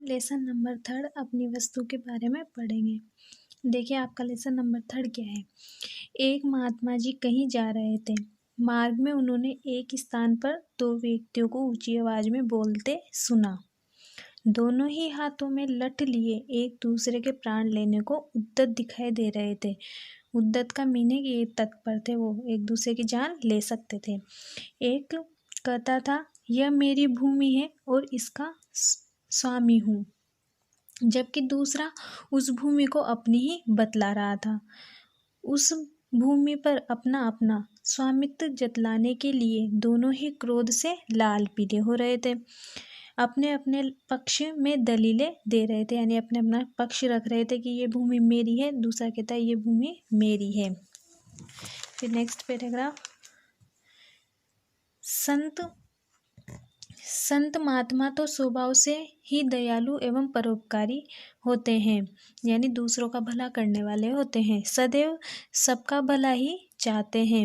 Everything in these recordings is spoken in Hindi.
लेसन नंबर 3 अपनी वस्तु के बारे में पढ़ेंगे। देखिए आपका लेसन नंबर 3 क्या है। एक महात्मा जी कहीं जा रहे थे। मार्ग में उन्होंने एक स्थान पर दो व्यक्तियों को ऊंची आवाज में बोलते सुना। दोनों ही हाथों में लठ लिए एक दूसरे के प्राण लेने को उद्यत दिखाई दे रहे थे। उद्यत का मीनिंग ये तत्पर थे, वो एक दूसरे की जान ले सकते थे। एक कहता था यह मेरी भूमि है और इसका स्वामी हूँ, जबकि दूसरा उस भूमि को अपनी ही बतला रहा था। उस भूमि पर अपना अपना स्वामित्व जतलाने के लिए दोनों ही क्रोध से लाल पीले हो रहे थे। अपने अपने पक्ष में दलीलें दे रहे थे, यानी अपने अपना पक्ष रख रहे थे कि ये भूमि मेरी है, दूसरा कहता है ये भूमि मेरी है। फिर नेक्स्ट पैराग्राफ। संत महात्मा तो स्वभाव से ही दयालु एवं परोपकारी होते हैं, यानी दूसरों का भला करने वाले होते हैं। सदैव सबका भला ही चाहते हैं।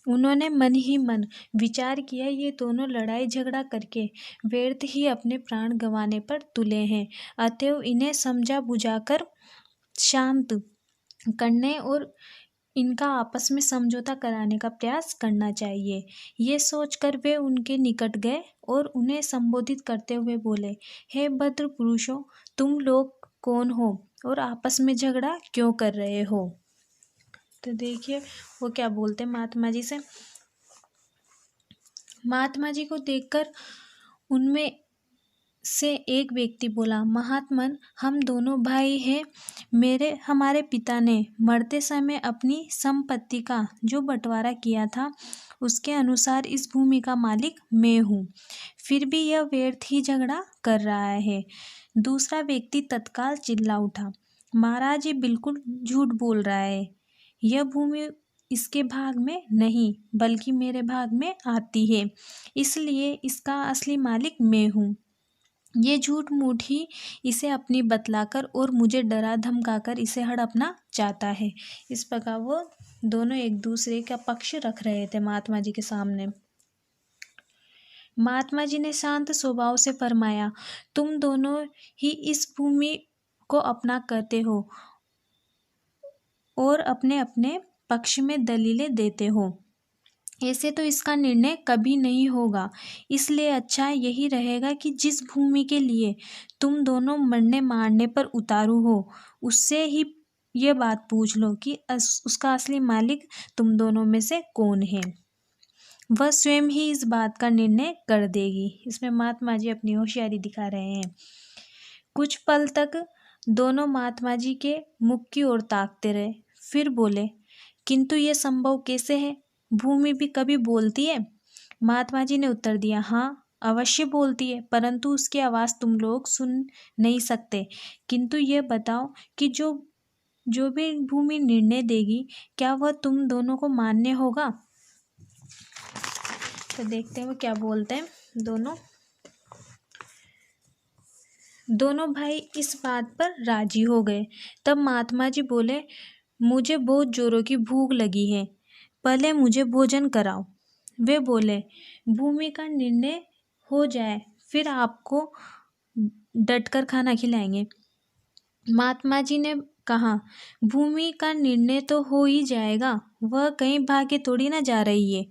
उन्होंने मन ही मन विचार किया ये दोनों लड़ाई झगड़ा करके व्यर्थ ही अपने प्राण गंवाने पर तुले हैं, अतएव इन्हें समझा बुझाकर शांत करने और इनका आपस में समझौता कराने का प्रयास करना चाहिए। ये सोचकर वे उनके निकट गए और उन्हें संबोधित करते हुए बोले, हे भद्र पुरुषों, तुम लोग कौन हो और आपस में झगड़ा क्यों कर रहे हो। तो देखिए वो क्या बोलते हैं महात्मा जी से। महात्मा जी को देखकर उनमें से एक व्यक्ति बोला, महात्मन, हम दोनों भाई हैं। हमारे पिता ने मरते समय अपनी संपत्ति का जो बंटवारा किया था उसके अनुसार इस भूमि का मालिक मैं हूँ, फिर भी यह व्यर्थ ही झगड़ा कर रहा है। दूसरा व्यक्ति तत्काल चिल्ला उठा, महाराज ये बिल्कुल झूठ बोल रहा है। यह भूमि इसके भाग में नहीं बल्कि मेरे भाग में आती है, इसलिए इसका असली मालिक मैं हूँ। ये झूठ मूठ ही इसे अपनी बतलाकर और मुझे डरा धमकाकर इसे हड़पना चाहता है। इस प्रकार वो दोनों एक दूसरे का पक्ष रख रहे थे महात्मा जी के सामने। महात्मा जी ने शांत स्वभाव से फरमाया, तुम दोनों ही इस भूमि को अपना कहते हो और अपने अपने पक्ष में दलीलें देते हो। ऐसे तो इसका निर्णय कभी नहीं होगा, इसलिए अच्छा यही रहेगा कि जिस भूमि के लिए तुम दोनों मरने मारने पर उतारू हो उससे ही ये बात पूछ लो कि उसका असली मालिक तुम दोनों में से कौन है। वह स्वयं ही इस बात का निर्णय कर देगी। इसमें महात्मा जी अपनी होशियारी दिखा रहे हैं। कुछ पल तक दोनों महात्मा जी के मुख की ओर ताकते रहे, फिर बोले, किंतु ये संभव कैसे है? भूमि भी कभी बोलती है? महात्मा जी ने उत्तर दिया, हाँ अवश्य बोलती है, परंतु उसकी आवाज़ तुम लोग सुन नहीं सकते। किंतु ये बताओ कि जो भी भूमि निर्णय देगी क्या वह तुम दोनों को मान्य होगा? तो देखते हैं वो क्या बोलते हैं। दोनों भाई इस बात पर राजी हो गए। तब महात्मा जी बोले, मुझे बहुत जोरों की भूख लगी है, पहले मुझे भोजन कराओ। वे बोले, भूमि का निर्णय हो जाए फिर आपको डटकर खाना खिलाएंगे। महात्मा जी ने कहा, भूमि का निर्णय तो हो ही जाएगा, वह कहीं भागे थोड़ी ना जा रही है।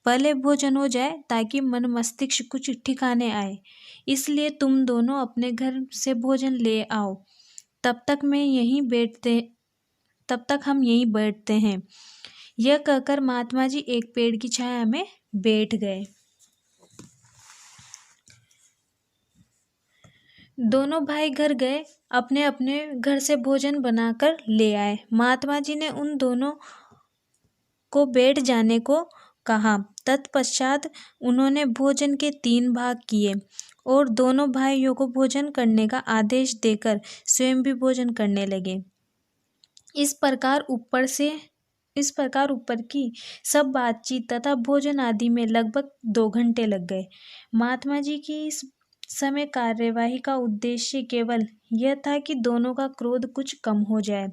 पहले भोजन हो जाए ताकि मन मस्तिष्क कुछ ठिकाने आए, इसलिए तुम दोनों अपने घर से भोजन ले आओ, तब तक हम यहीं बैठते हैं। यह कहकर महात्मा जी एक पेड़ की छाया में बैठ गए। दोनों भाई घर गए, अपने अपने घर से भोजन बनाकर ले आए। महात्मा जी ने उन दोनों को बैठ जाने को कहा। तत्पश्चात उन्होंने भोजन के 3 भाग किए और दोनों भाइयों को भोजन करने का आदेश देकर स्वयं भी भोजन करने लगे। इस प्रकार ऊपर की सब बातचीत तथा भोजन आदि में लगभग 2 घंटे लग गए। महात्मा जी की इस समय कार्यवाही का उद्देश्य केवल यह था कि दोनों का क्रोध कुछ कम हो जाए,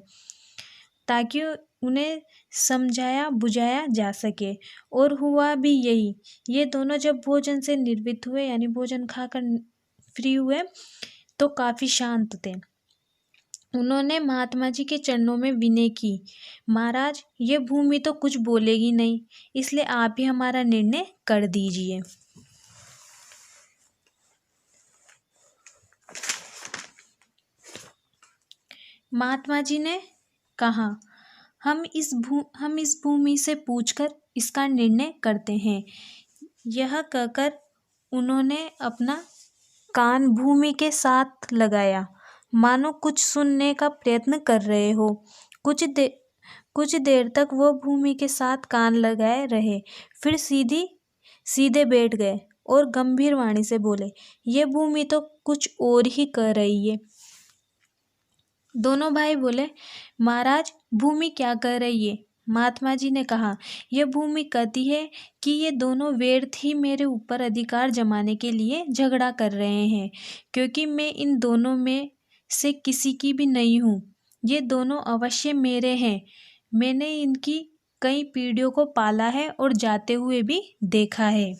ताकि उन्हें समझाया बुझाया जा सके, और हुआ भी यही। ये दोनों जब भोजन से निर्वृत्त हुए, यानी भोजन खाकर फ्री हुए, तो काफ़ी शांत थे। उन्होंने महात्मा जी के चरणों में विनय की, महाराज ये भूमि तो कुछ बोलेगी नहीं, इसलिए आप ही हमारा निर्णय कर दीजिए। महात्मा जी ने कहा, हम इस भूमि से पूछकर इसका निर्णय करते हैं। यह कहकर उन्होंने अपना कान भूमि के साथ लगाया, मानो कुछ सुनने का प्रयत्न कर रहे हो। कुछ देर तक वो भूमि के साथ कान लगाए रहे, फिर सीधे बैठ गए और गंभीर वाणी से बोले, ये भूमि तो कुछ और ही कह रही है। दोनों भाई बोले, महाराज भूमि क्या कह रही है? महात्मा जी ने कहा, यह भूमि कहती है कि ये दोनों व्यर्थ ही मेरे ऊपर अधिकार जमाने के लिए झगड़ा कर रहे हैं, क्योंकि मैं इन दोनों में से किसी की भी नहीं हूँ। ये दोनों अवश्य मेरे हैं। मैंने इनकी कई पीढ़ियों को पाला है और जाते हुए भी देखा है।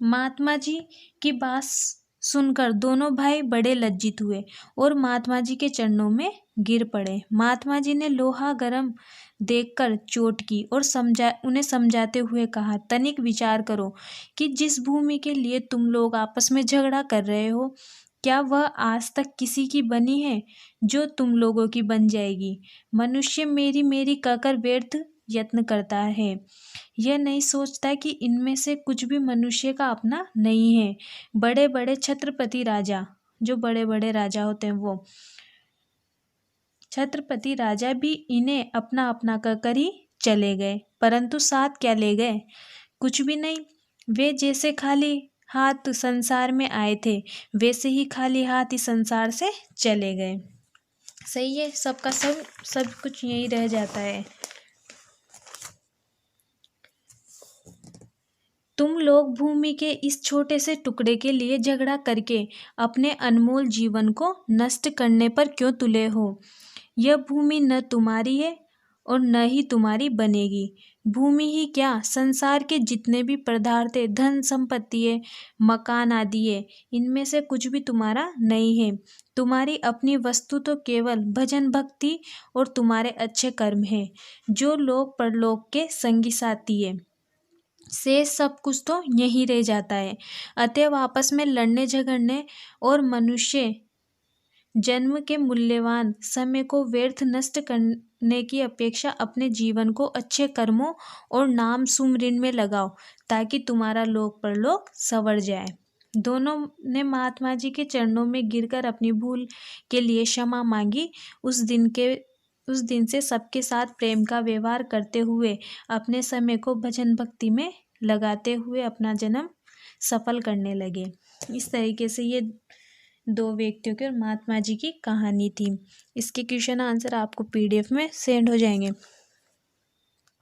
महात्मा जी की बात सुनकर दोनों भाई बड़े लज्जित हुए और महात्मा जी के चरणों में गिर पड़े। महात्मा जी ने लोहा गर्म देखकर चोट की और उन्हें समझाते हुए कहा, तनिक विचार करो कि जिस भूमि के लिए तुम लोग आपस में झगड़ा कर रहे हो, क्या वह आज तक किसी की बनी है जो तुम लोगों की बन जाएगी? मनुष्य मेरी मेरी कहकर व्यर्थ यत्न करता है, यह नहीं सोचता कि इनमें से कुछ भी मनुष्य का अपना नहीं है। बड़े बड़े छत्रपति राजा, जो बड़े बड़े राजा होते हैं, वो छत्रपति राजा भी इन्हें अपना अपना कहकर ही चले गए, परंतु साथ क्या ले गए? कुछ भी नहीं। वे जैसे खाली हाथ संसार में आए थे, वैसे ही खाली हाथ इस संसार से चले गए। सही है, सबका सब कुछ यही रह जाता है। तुम लोग भूमि के इस छोटे से टुकड़े के लिए झगड़ा करके अपने अनमोल जीवन को नष्ट करने पर क्यों तुले हो? यह भूमि न तुम्हारी है और न ही तुम्हारी बनेगी। भूमि ही क्या, संसार के जितने भी पदार्थ है, धन संपत्ति है, मकान आदि है, इनमें से कुछ भी तुम्हारा नहीं है। तुम्हारी अपनी वस्तु तो केवल भजन भक्ति और तुम्हारे अच्छे कर्म है, जो लोक परलोक के संगी साथी है। से सब कुछ तो यहीं रह जाता है। अतएव आपस में लड़ने झगड़ने और मनुष्य जन्म के मूल्यवान समय को व्यर्थ नष्ट करने की अपेक्षा अपने जीवन को अच्छे कर्मों और नाम सुमरन में लगाओ, ताकि तुम्हारा लोक परलोक संवर जाए। दोनों ने महात्मा जी के चरणों में गिरकर अपनी भूल के लिए क्षमा मांगी। उस दिन से सबके साथ प्रेम का व्यवहार करते हुए अपने समय को भजन भक्ति में लगाते हुए अपना जन्म सफल करने लगे। इस तरीके से ये दो व्यक्तियों की और महात्मा जी की कहानी थी। इसके क्वेश्चन आंसर आपको PDF में सेंड हो जाएंगे।